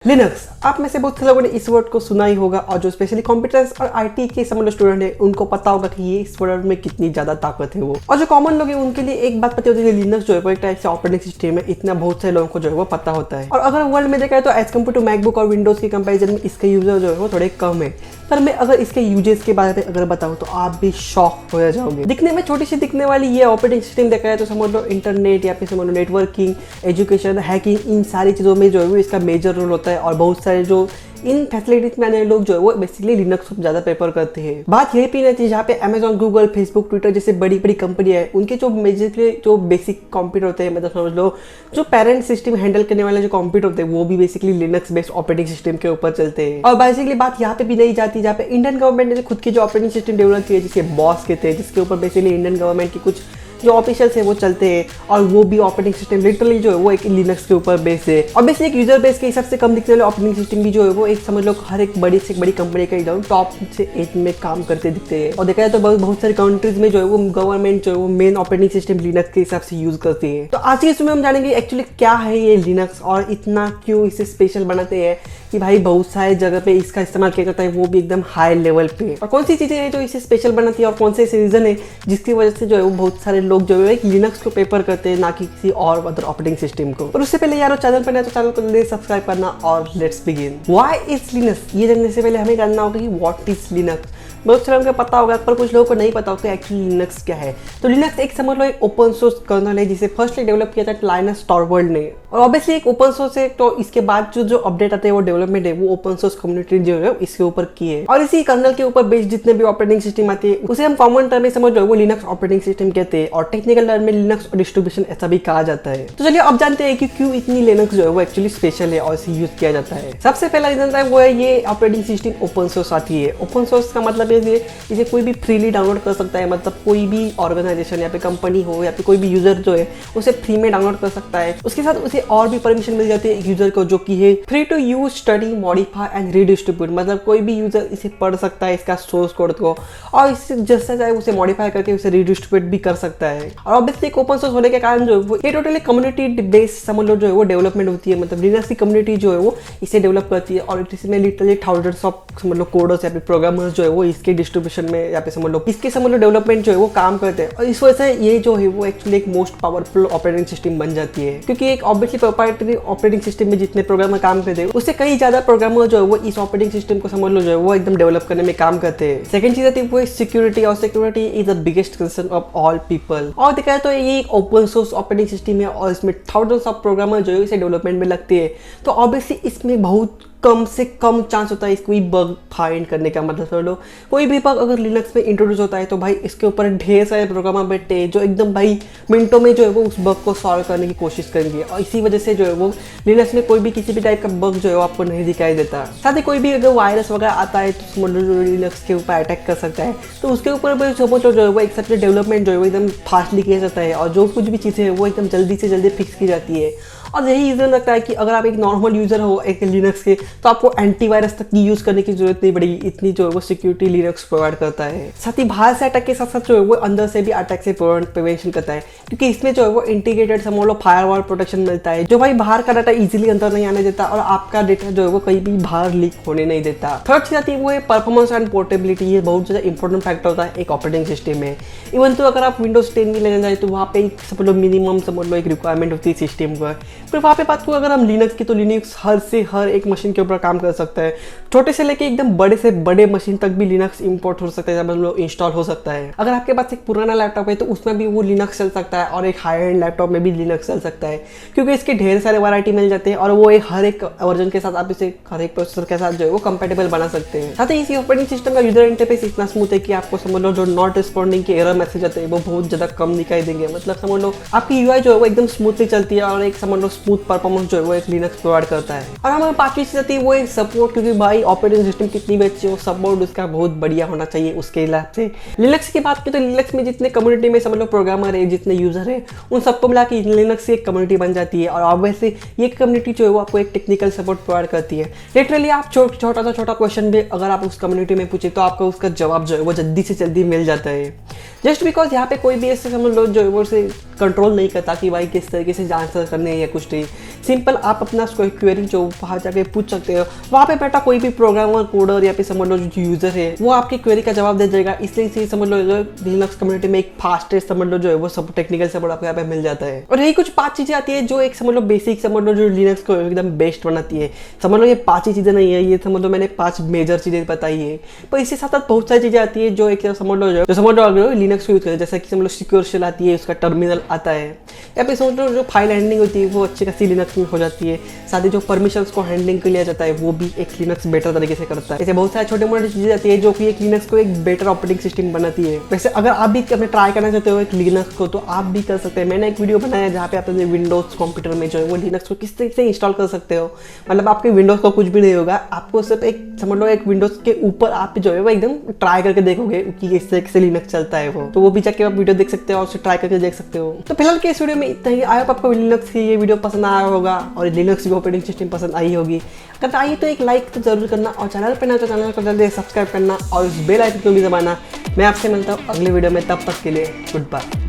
Linux, आप में से बहुत से लोगों ने इस वर्ड को सुना ही होगा और जो स्पेशली कंप्यूटर्स और आईटी के समझ स्टूडेंट है उनको पता होगा कि ये इस वर्ड में कितनी ज्यादा ताकत है वो। और जो कॉमन लोग हैं उनके लिए एक बात पता होती है कि लिनक्स जो है वो एक टाइप से ऑपरेटिंग सिस्टम है, इतना बहुत से लोगों को जो है वो पता होता है। और अगर वर्ल्ड में देखा है तो एज कम्पेयर टू मैकबुक और विंडोज के कंपेरिजन में इसके यूजर जो है वो थोड़े कम है। पर मैं अगर इसके यूजेस के बारे में अगर बताऊं तो आप भी शॉक हो जाओगे। दिखने में छोटी सी दिखने वाली ये ऑपरेटिंग सिस्टम देखा है तो समझ लो इंटरनेट या फिर समझ लो नेटवर्किंग, एजुकेशन, हैकिंग, इन सारी चीज़ों में जो है वो इसका मेजर रोल होता है। और बहुत सारे जो इन फैसिलिटीज में आने लोग जो है वो बेसिकली लिनक्स को ज़्यादा प्रेफर करते हैं। बात यही भी नहीं थी जहाँ पे अमेजॉन, गूगल, फेसबुक, ट्विटर जैसे बड़ी बड़ी कंपनी है उनके जो मेजरली जो बेसिक कंप्यूटर होते हैं, मतलब समझ लो जो पेरेंट सिस्टम हैंडल करने वाले जो कंप्यूटर होते हैं वो भी basically Linux based operating system के ऊपर चलते हैं। और बेसिकली बात यहाँ पे भी नहीं जाती जहाँ पे इंडियन गवर्नमेंट ने खुद की जो ऑपरेटिंग सिस्टम डेवलप की है जिसे बॉस कहते हैं, जिसके ऊपर बेसिकली इंडियन गवर्नमेंट की कुछ जो ऑफिशियल्स है वो चलते हैं। और वो भी ऑपरेटिंग सिस्टम लिटरली जो है वो एक लिनक्स के ऊपर बेस है। ऑब्वियसली एक यूजर बेस के हिसाब से कम दिखने वाले ऑपरेटिंग सिस्टम भी जो है वो एक समझ लो हर एक बड़ी से बड़ी कंपनी का एकदम टॉप से 8 में काम करते दिखते हैं। और देखा जाए तो बहुत सारी कंट्रीज में जो है वो गवर्नमेंट जो है वो मेन ऑपरेटिंग सिस्टम लिनक्स के हिसाब से यूज करती है। तो आज के इसमें हम जानेंगे एक्चुअली क्या है ये लिनक्स और इतना क्यों इसे स्पेशल बनाते हैं कि भाई बहुत सारे जगह पे इसका इस्तेमाल किया जाता है वो भी एकदम हाई लेवल पे। और कौन सी चीजें हैं जो इसे स्पेशल बनाती है और कौन से ऐसे रीजन है जिसकी वजह से जो है वो बहुत सारे लोग जो है लिनक्स को प्रेफर करते हैं ना कि किसी और अदर ऑपरेटिंग सिस्टम को। और उससे पहले यार चैनल पर नया तो चैनल को जल्दी सब्सक्राइब करना और let's begin. Why is Linux, ये जानने से पहले हमें जानना होगा कि व्हाट इज लिनक्स। बहुत सारे लोगों को पता होगा पर कुछ लोगों को नहीं पता होगा एक्चुअली लिनक्स क्या है। तो लिनक्स एक समझ लो एक ओपन सोर्स कर्नल है जिसे फर्स्टली डेवलप किया था लाइनस टॉरवर्ल्ड ने। और ऑब्वियसली एक ओपन सोर्स है तो इसके बाद जो अपडेट आते हैं वो डेवलपमेंट है वो ओपन सोर्स कम्युनिटी जो है इसके ऊपर की है। और इसी कर्नल के ऊपर बेस्ड जितने भी ऑपरेटिंग सिस्टम आते हैं उसे हम कॉमन टर्म में समझ लो वो लिनक्स ऑपरेटिंग सिस्टम कहते हैं। और टेक्निकल टर्म में लिनक्स डिस्ट्रीब्यूशन ऐसा भी कहा जाता है। तो चलिए अब जानते हैं कि क्यों इतनी लिनक्स जो है वो एक्चुअली स्पेशल है और इसे यूज किया जाता है। सबसे पहला रीजन है वो है ये ऑपरेटिंग सिस्टम ओपन सोर्स आती है। ओपन सोर्स का मतलब है इसे कोई भी फ्रीली डाउनलोड कर सकता है, मतलब कोई भी ऑर्गेनाइजेशन या फिर कंपनी हो या फिर कोई भी यूजर जो है उसे फ्री में डाउनलोड कर सकता है। उसके साथ उसे और भी परमिशन मिल जाती है यूजर को जो कि है free to use, study, modify and redistribute. मतलब कोई भी यूजर इसे पढ़ सकता है इसका सोर्स कोड को और इससे जैसा चाहे उसे मॉडिफाई करके उसे रीडिस्ट्रीब्यूट भी कर सकता है। और ऑब्वियसली ओपन सोर्स होने के कारण जो है ये टोटली कम्युनिटी बेस्ड समझ लो जो है वो डेवलपमेंट होती है। मतलब लिनक्स की कम्युनिटी जो है वो इसे डेवलप करती है और इसमें लिटरली थाउजेंड्स ऑफ समझ लो कोडर्स या फिर प्रोग्रामर्स जो है वो इसके डिस्ट्रीब्यूशन में या फिर समझ लो इसके समझ लो डेवलपमेंट जो है वो काम करते हैं। और इस वजह से ये जो है वो एक्चुअली एक मोस्ट पावरफुल ऑपरेटिंग सिस्टम बन जाती है क्योंकि एक ऑब्वियसली प्रोप्राइटरी ऑपरेटिंग सिस्टम में जितने प्रोग्रामर काम करते हैं उससे कई ज्यादा प्रोग्रामर जो है वो इस ऑपरेटिंग सिस्टम को समझ लो जो है वो एकदम डेवलप करने में काम करते हैं। सेकंड चीज आती है वो सिक्योरिटी और security is the biggest concern of all people. और देखा जाए तो ये एक ओपन सोर्स ऑपरेटिंग सिस्टम है और इसमें थाउजेंड्स ऑफ प्रोग्रामर जो है इसे डेवलपमेंट में लगते हैं। तो ऑब्वियसली इसमें बहुत कम से कम चांस होता है कोई बग फाइंड करने का। मतलब समझ लो कोई भी बग अगर लिनक्स में इंट्रोड्यूस होता है तो भाई इसके ऊपर ढेर सारे प्रोग्रामर बैठते हैं जो एकदम भाई मिनटों में जो है वो उस बग को सॉल्व करने की कोशिश करेंगे। और इसी वजह से जो है वो लिनक्स में कोई भी किसी भी टाइप का बग जो है वो आपको नहीं दिखाई देता। साथ ही कोई भी अगर वायरस वगैरह आता है तो समझ लो जो लिनक्स के ऊपर अटैक कर सकता है तो उसके ऊपर भी समझ लो जो है वो एक सबसे डेवलपमेंट जो है वो एकदम फास्टली किया जाता है और जो कुछ भी चीज़ें है वो एकदम जल्दी से जल्दी फिक्स की जाती है। और यही रीजन लगता है कि अगर आप एक नॉर्मल यूजर हो एक लिनक्स के तो आपको एंटीवायरस तक की यूज करने की जरूरत नहीं पड़ेगी, इतनी जो है वो सिक्योरिटी लिनक्स प्रोवाइड करता है। साथ ही बाहर से अटैक के साथ साथ जो है वो अंदर से भी अटैक से प्रिवेंशन करता है क्योंकि इसमें जो है वो इंटीग्रेटेड समझ लो फायरवॉल प्रोटेक्शन मिलता है जो भाई बाहर का डाटा इजीली अंदर नहीं आने देता और आपका डेटा जो है वो कहीं भी बाहर लीक होने नहीं देता। थर्ड चीज आती है वो है परफॉर्मेंस एंड पोर्टेबिलिटी। ये बहुत ज्यादा इंपॉर्टेंट फैक्टर होता है एक ऑपरेटिंग सिस्टम में। इवन तो अगर आप विंडोज 10 भी लेने जाए तो वहाँ पे समझ लो मिनिमम समझ लो एक रिक्वायरमेंट होती है सिस्टम का। फिर वहाँ पे बात को अगर हम लिनक्स की तो लिनक्स हर से हर एक मशीन के ऊपर काम कर सकता है। छोटे से लेके एकदम बड़े से बड़े मशीन तक भी लिनक्स इंपोर्ट हो सकता है, मतलब इंस्टॉल हो सकता है। अगर आपके पास एक पुराना लैपटॉप है तो उसमें भी वो लिनक्स चल सकता है और एक हाई एंड लैपटॉप में भी लिनक्स चल सकता है क्योंकि इसके ढेर सारे वैरायटी मिल जाते हैं और वो एक हर एक वर्जन के साथ आप इसे हर एक प्रोसेसर के साथ जो है वो कंपेटेबल बना सकते हैं। साथ ही इसी ऑपरेटिंग सिस्टम का यूजर इंटरफेस इतना स्मूथ है कि आपको समझ लो जो नॉट रिस्पॉन्डिंग के एरर मैसेज आते हैं वो बहुत ज्यादा कम दिखाई देंगे। मतलब समझ लो आपकी यूआई जो है वो एकदम स्मूथली चलती है और एक समझ लो स्मूथ परफॉर्मेंस जो है वो एक लिनक्स प्रोवाइड करता है। और हमारे पांचवी चीज आती है वो एक सपोर्ट क्योंकि भाई ऑपरेटिंग सिस्टम कितनी भी अच्छी हो सपोर्ट उसका बहुत बढ़िया होना चाहिए उसके हिसाब से। लिनक्स की बात की तो लिनक्स में जितने कम्युनिटी में समझ लो प्रोग्रामर है जितने यूजर है उन सबको मिला के लिनक्स की एक कम्युनिटी बन जाती है। और ऑब्वियसली ये कम्युनिटी जो है वो आपको एक टेक्निकल सपोर्ट प्रोवाइड करती है। लिटरली आप छोटा सा छोटा क्वेश्चन भी अगर आप उस कम्युनिटी में पूछे तो आपको उसका जवाब जो है वो जल्दी से जल्दी मिल जाता है। जस्ट बिकॉज यहाँ पे कोई भी ऐसे समझ लो जो है वो उसे कंट्रोल नहीं करता कि भाई किस तरीके से आंसर करने या कुछ हिस्ट्री। सिंपल आप अपना क्वेरी जो वहाँ जाके पूछ सकते हो, वहाँ पे बेटा कोई भी प्रोग्रामर कोडर या फिर समझ लो जो यूजर है वो आपकी क्वेरी का जवाब दे देगा। इसलिए इसे समझ लो लिनक्स कम्युनिटी में एक फास्टेस्ट समझ लो जो है वो सब टेक्निकल सपोर्ट आपको यहाँ पे मिल जाता है। और यही कुछ 5 चीजें आती है जो एक समझ लो बेसिक समझ लो जो लिनक्स को एकदम बेस्ट बनाती है। समझ लो ये 5 ही चीजें नहीं है, ये समझ लो मैंने 5 मेजर चीजें बताई है, पर इसके साथ साथ बहुत सारी चीजें आती है जो एक समझ लो जो समझ लो लिनक्स को यूज करते हैं। जैसे कि समझ लो सिक्योर शेल आती है, उसका टर्मिनल आता है, या फिर समझ लो जो फाइल हैंडलिंग होती है वो अच्छी खासी लिनक्स में हो जाती है। साथ ही जो परमिशंस को हैंडलिंग कर लिया जाता है वो भी एक लिनक्स बेटर तरीके से करता है। ऐसे बहुत सारे छोटे मोटे चीजें आती है जो कि एक लिनक्स को एक बेटर ऑपरेटिंग सिस्टम बनाती है। वैसे अगर आप भी अपने ट्राई करना चाहते हो एक लिनक्स को तो आप भी कर सकते हैं। मैंने एक वीडियो बनाया है जहाँ पे आप अपने विंडोज कंप्यूटर में जो है वो लिनक्स को किस तरीके से इंस्टॉल कर सकते हो। मतलब आपके विंडोज को कुछ भी नहीं होगा, आपको सिर्फ एक समझ लो एक विंडोज के ऊपर आप जो है वो एकदम ट्राई करके देखोगे कि किस तरीके से लिनक्स चलता है वो भी जाके आप वीडियो देख सकते हो और उसे ट्राई करके देख सकते हो। तो फिलहाल के इस वीडियो में इतना ही। आई होप आपको लिनक्स की ये वीडियो पसंद आया होगा और लिनक्स की ऑपरेटिंग सिस्टम पसंद आई होगी। अगर आई तो एक लाइक तो जरूर करना और चैनल पर ना तो चैनल को जल्दी सब्सक्राइब करना और उस बेल आइकन को भी दबाना। मैं आपसे मिलता हूँ अगले वीडियो में, तब तक के लिए गुड बाय।